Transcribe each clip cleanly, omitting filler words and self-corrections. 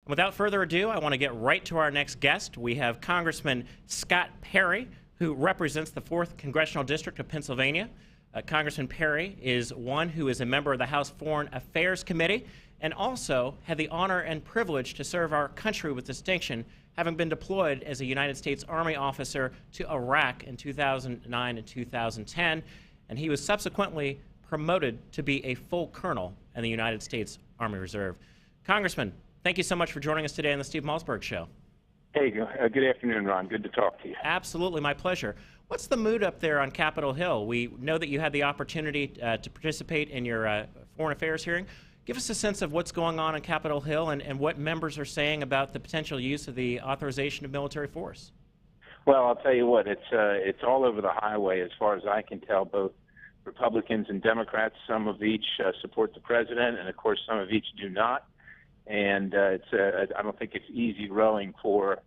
Without further ado, I want to get right to our next guest. We have Congressman Scott Perry, who represents the 4th Congressional District of Pennsylvania. Congressman Perry is one who is a member of the House Foreign Affairs Committee and also had the honor and privilege to serve our country with distinction, having been deployed as a United States Army officer to Iraq in 2009 and 2010, and he was subsequently promoted to be a full colonel in the United States Army Reserve. Congressman, thank you so much for joining us today on the Steve Malzberg Show. Hey, good afternoon, Ron. Good to talk to you. Absolutely, my pleasure. What's the mood up there on Capitol Hill? We know that you had the opportunity to participate in your Foreign Affairs hearing. Give us a sense of what's going on Capitol Hill and what members are saying about the potential use of the authorization of military force. Well, I'll tell you what, it's all over the highway as far as I can tell, both Republicans and Democrats. Some of each support the president, and of course some of each do not. And I don't think it's easy rowing for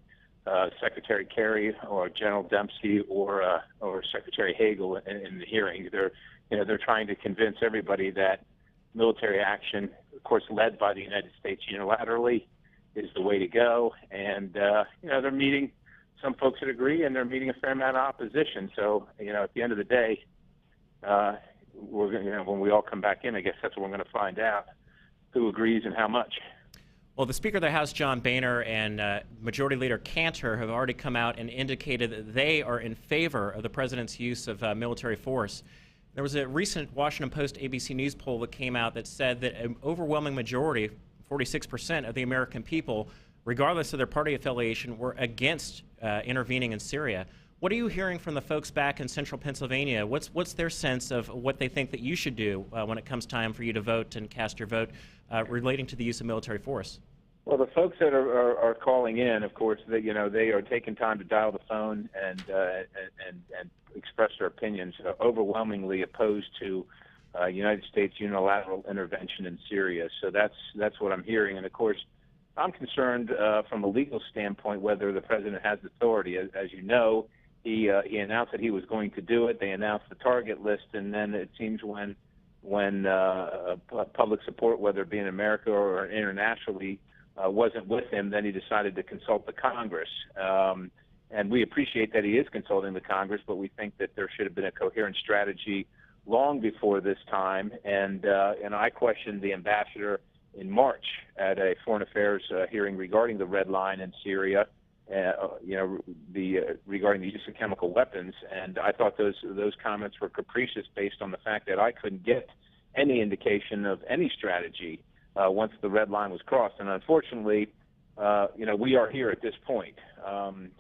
Secretary Kerry or General Dempsey or Secretary Hagel in the hearing. They're trying to convince everybody that military action, of course, led by the United States unilaterally, is the way to go. And they're meeting some folks that agree, and they're meeting a fair amount of opposition. So at the end of the day, we're when we all come back in, I guess that's what we're going to find out, who agrees and how much. Well, the Speaker of the House, John Boehner, and Majority Leader Cantor have already come out and indicated that they are in favor of the president's use of military force. There was a recent Washington Post ABC News poll that came out that said that an overwhelming majority, 46% of the American people, regardless of their party affiliation, were against intervening in Syria. What are you hearing from the folks back in central Pennsylvania? What's their sense of what they think that you should do when it comes time for you to vote and cast your vote relating to the use of military force? Well, the folks that are calling in, of course, they are taking time to dial the phone and express their opinions, overwhelmingly opposed to United States unilateral intervention in Syria. So that's what I'm hearing. And of course, I'm concerned from a legal standpoint whether the president has authority. As you know, he announced that he was going to do it. They announced the target list, and then it seems when public support, whether it be in America or internationally, wasn't with him, then he decided to consult the Congress. And we appreciate that he is consulting the Congress, but we think that there should have been a coherent strategy long before this time. And I questioned the ambassador in March at a foreign affairs hearing regarding the red line in Syria, regarding the use of chemical weapons. And I thought those comments were capricious based on the fact that I couldn't get any indication of any strategy once the red line was crossed. And unfortunately, we are here at this point.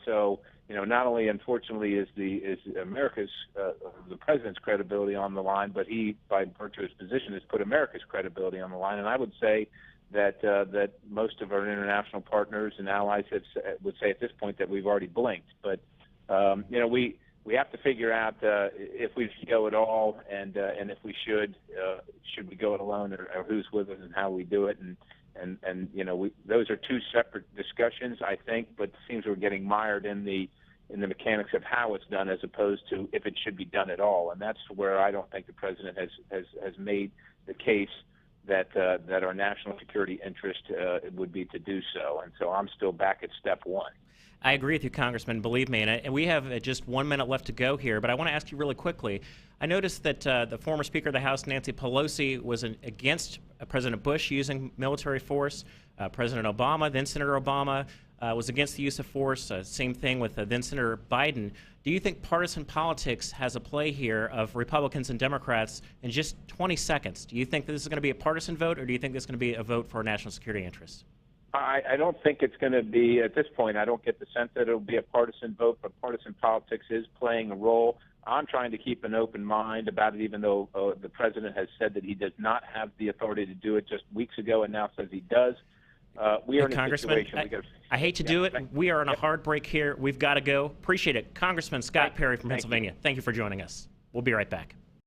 So not only unfortunately is America's the president's credibility on the line, but he, by virtue of his position, has put America's credibility on the line. And I would say that most of our international partners and allies would say at this point that we've already blinked. But we have to figure out if we should go at all, and if we should we go it alone, or who's with us and how we do it, and those are two separate discussions, I think. But it seems we're getting mired in the mechanics of how it's done as opposed to if it should be done at all, and that's where I don't think the president has made the case that our national security interest would be to do so. And so I'm still back at step one. I agree with you, Congressman, believe me. And we have just 1 minute left to go here, but I want to ask you really quickly. I noticed that the former Speaker of the House, Nancy Pelosi, was against President Bush using military force. President Obama, then Senator Obama, was against the use of force. Same thing with then Senator Biden. Do you think partisan politics has a play here of Republicans and Democrats in just 20 seconds? Do you think this is going to be a partisan vote, or do you think this is going to be a vote for our national security interests? I don't think it's going to be, at this point, I don't get the sense that it'll be a partisan vote, but partisan politics is playing a role. I'm trying to keep an open mind about it, even though the president has said that he does not have the authority to do it just weeks ago and now says he does. We are in a situation. I hate to do it. We are on a hard break here. We've got to go. Appreciate it. Congressman Scott Perry from Pennsylvania, thank you for joining us. We'll be right back.